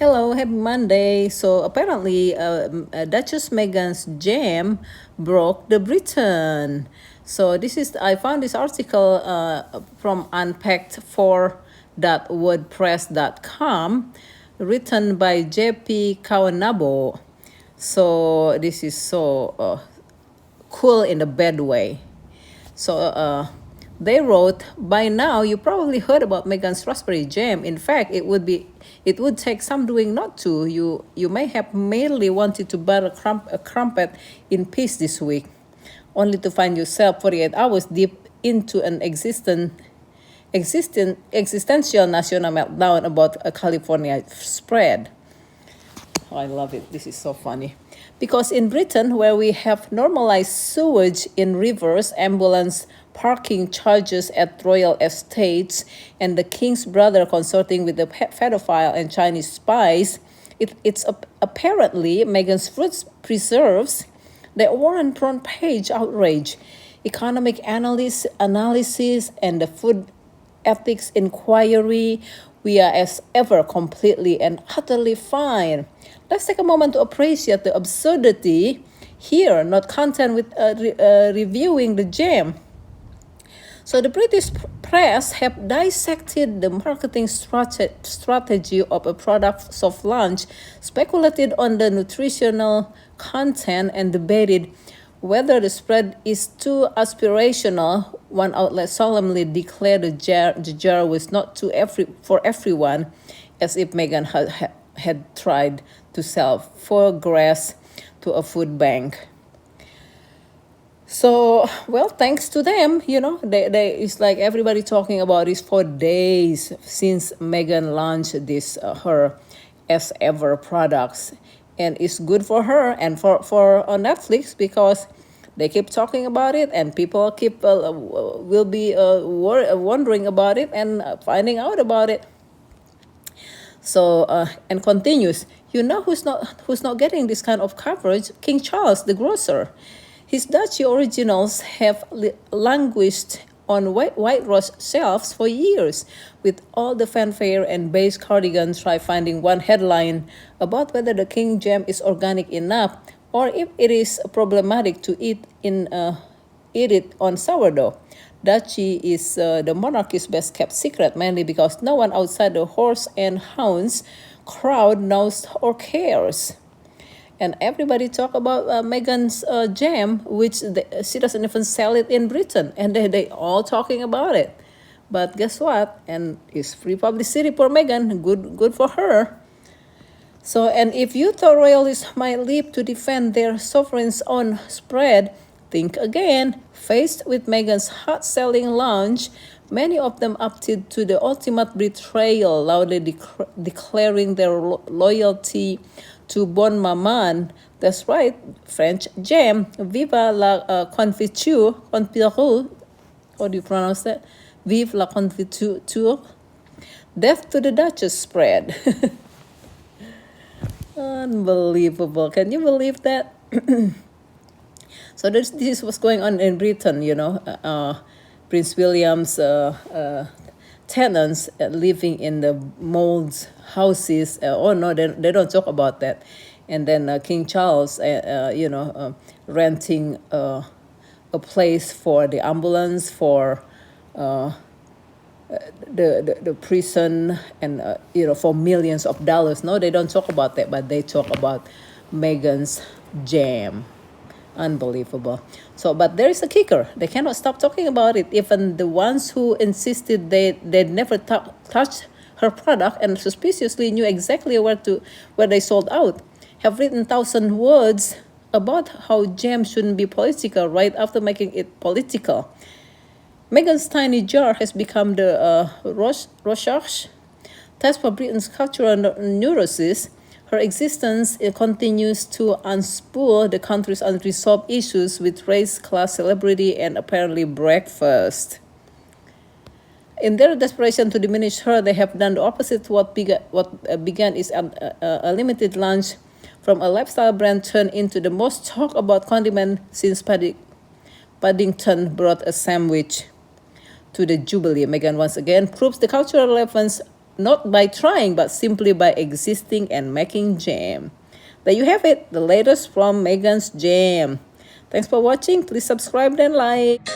Hello, happy Monday. So apparently, Duchess Meghan's jam broke the Britain. So I found this article from unpacked4.wordpress.com, written by JP Caonabo. So this is so cool in a bad way. So they wrote, by now you probably heard about Meghan's raspberry jam. In fact, it would take some doing not to. You may have merely wanted to buy a crumpet in peace this week, only to find yourself 48 hours deep into an existential national meltdown about a California spread. Oh, I love it. This is so funny. Because in Britain, where we have normalized sewage in rivers, ambulance parking charges at royal estates, and the king's brother consorting with the pedophile and Chinese spies, it's apparently Meghan's fruit preserves the warrant front page outrage, economic analysis, and the food ethics inquiry. We are as ever completely and utterly fine. Let's take a moment to appreciate the absurdity here, not content with reviewing the gem. So the British press have dissected the marketing strategy of a product soft launch, speculated on the nutritional content, and debated whether the spread is too aspirational. One outlet solemnly declared the jar was not for everyone, as if Meghan had tried to sell foie gras to a food bank. So, well, thanks to them, it's like everybody talking about this for days since Meghan launched this her as ever products, and it's good for her and for Netflix, because they keep talking about it, and people will be wondering about it and finding out about it. So and continues. Who's not getting this kind of coverage? King Charles, the grocer. His Dutchy originals have languished on whitewashed shelves for years. With all the fanfare and beige cardigans, try finding one headline about whether the King jam is organic enough, or if it is problematic to eat it on sourdough. Dutchy is the monarchy's best kept secret, mainly because no one outside the horse and hounds crowd knows or cares. And everybody talk about Meghan's jam, which she doesn't even sell it in Britain, and they all talking about it. But guess what? And it's free publicity for Meghan. Good for her. So, and if you thought royalists might leap to defend their sovereign's own spread, think again. Faced with Meghan's hot-selling launch, many of them opted to the ultimate betrayal, loudly declaring their loyalty to Bon Maman. That's right, French jam. Viva la confiture. How do you pronounce that? Vive la confiture. Death to the Duchess spread. Unbelievable. Can you believe that? So this is what's going on in Britain, Prince William's tenants living in the molds houses. No, they don't talk about that. And then King Charles, renting a place for the ambulance, for the prison, and for millions of dollars. No, they don't talk about that, but they talk about Meghan's jam. Unbelievable. So, but there is a kicker. They cannot stop talking about it. Even the ones who insisted they'd never touched her product and suspiciously knew exactly where they sold out, have written 1,000 words about how jam shouldn't be political right after making it political. Meghan's tiny jar has become the research test for Britain's cultural neurosis. Her existence continues to unspool the country's unresolved issues with race, class, celebrity, and apparently breakfast. In their desperation to diminish her, they have done the opposite to what began is a limited launch from a lifestyle brand turned into the most talked about condiment since Paddington brought a sandwich to the Jubilee. Meghan once again proves the cultural relevance not by trying, but simply by existing and making jam. There you have it, the latest from Meghan's jam. Thanks for watching. Please subscribe and like.